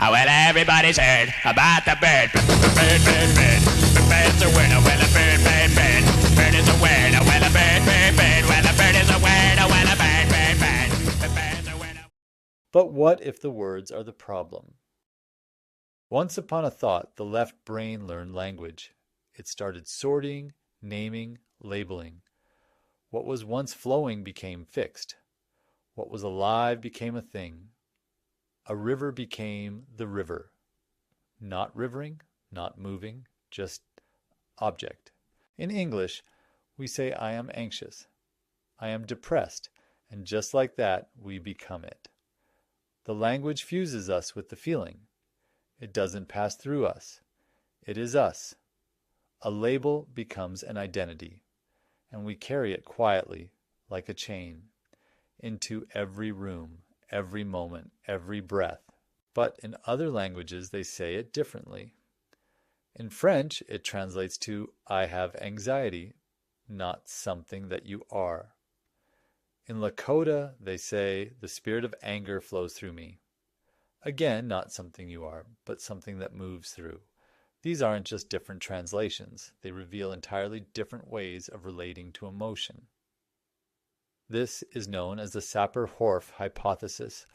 Well, everybody's heard about the bird. Bird, bird, bird. The bird's a winner. Well, a bird, bird, bird. Bird is a winner. Well, a bird, bird, bird. Well, a bird is a winner. Well, a bird, bird, bird. The bird's a winner. But what if the words are the problem? Once upon a thought, the left brain learned language. It started sorting, naming, labeling. What was once flowing became fixed. What was alive became a thing. A river became the river. Not rivering, not moving, just object. In English, we say I am anxious. I am depressed. And just like that, we become it. The language fuses us with the feeling. It doesn't pass through us. It is us. A label becomes an identity, and we carry it quietly, like a chain, into every room, every moment, every breath. But in other languages, they say it differently. In French, it translates to, I have anxiety, not something that you are. In Lakota, they say, the spirit of anger flows through me. Again, not something you are, but something that moves through. These aren't just different translations. They reveal entirely different ways of relating to emotion. This is known as the Sapir-Whorf hypothesis,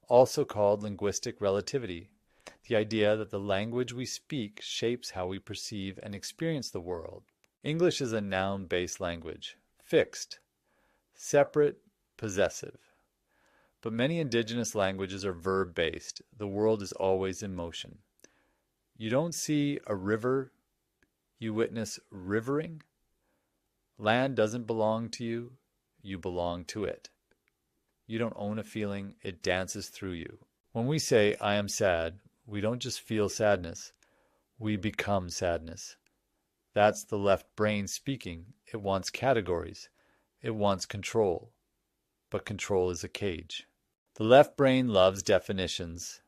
also called linguistic relativity, the idea that the language we speak shapes how we perceive and experience the world. English is a noun-based language, fixed, separate, possessive. But many indigenous languages are verb-based. The world is always in motion. You don't see a river, you witness rivering. Land doesn't belong to you, you belong to it. You don't own a feeling, it dances through you. When we say, I am sad, we don't just feel sadness, we become sadness. That's the left brain speaking. It wants categories. It wants control. But control is a cage. The left brain loves definitions.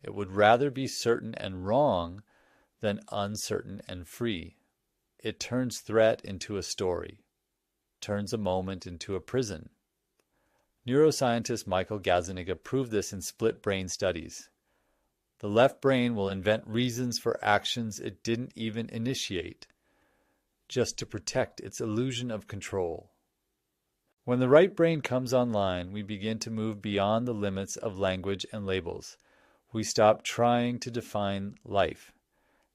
It would rather be certain and wrong than uncertain and free. It turns threat into a story, turns a moment into a prison. Neuroscientist Michael Gazzaniga proved this in split brain studies. The left brain will invent reasons for actions it didn't even initiate, just to protect its illusion of control. When the right brain comes online, we begin to move beyond the limits of language and labels. We stop trying to define life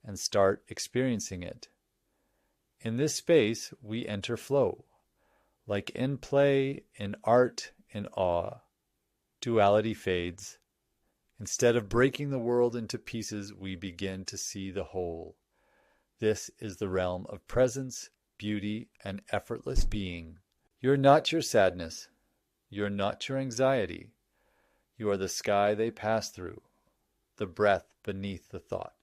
and start experiencing it. In this space, we enter flow. Like in play, in art, in awe, duality fades. Instead of breaking the world into pieces, we begin to see the whole. This is the realm of presence, beauty, and effortless being. You're not your sadness. You're not your anxiety. You are the sky they pass through, the breath beneath the thought,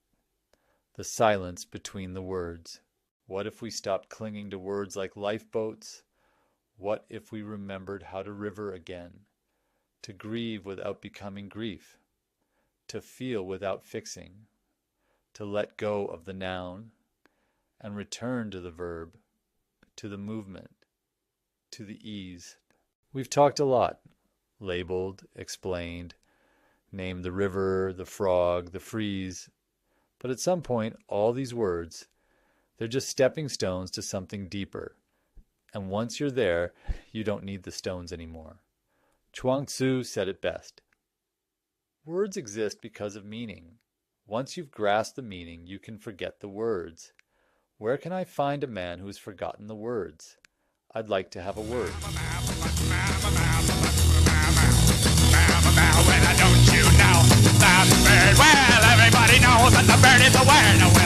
the silence between the words. What if we stopped clinging to words like lifeboats? What if we remembered how to river again, to grieve without becoming grief, to feel without fixing, to let go of the noun and return to the verb, to the movement, to the ease. We've talked a lot, labeled, explained, named the river, the frog, the freeze. But at some point, all these words, they're just stepping stones to something deeper. And once you're there, you don't need the stones anymore. Chuang Tzu said it best. Words exist because of meaning. Once you've grasped the meaning, you can forget the words. Where can I find a man who has forgotten the words? I'd like to have a word. Well, don't you know the bird? Well, everybody knows that the bird is a winner.